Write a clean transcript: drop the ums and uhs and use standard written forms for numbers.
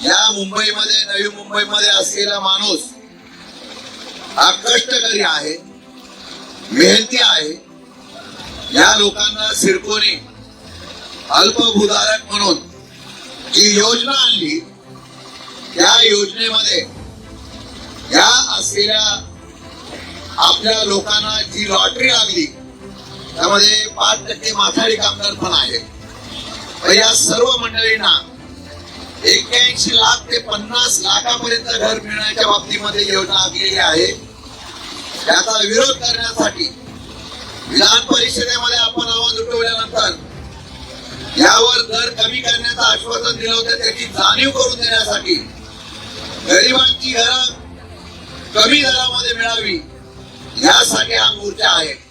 या मुंबईमध्ये, नवी मुंबईमध्ये असलेला माणूस हा कष्टकरी आहे, मेहनती आहे. या लोकांना सिडकोने अल्पभूधारक म्हणून जी योजना आणली, त्या योजनेमध्ये या असलेल्या आपल्या लोकांना जी लॉटरी लागली त्यामध्ये 5% माथाडी कामगार पण आहेत. या सर्व मंडळींना 81 लाख ते 50 लाखापर्यंत घर मिळण्याच्या बाबतीमध्ये योजना आखलेली आहे. त्याचा विरोध करण्यासाठी विधान परिषदेमध्ये आपण आवाज उठवल्यानंतर यावर दर कमी करण्याचं आश्वासन दिलं होतं. त्याची जाणीव करून देण्यासाठी गरिबांची घरं कमी दरामध्ये मिळावी यासाठी हा मोर्चा आहे.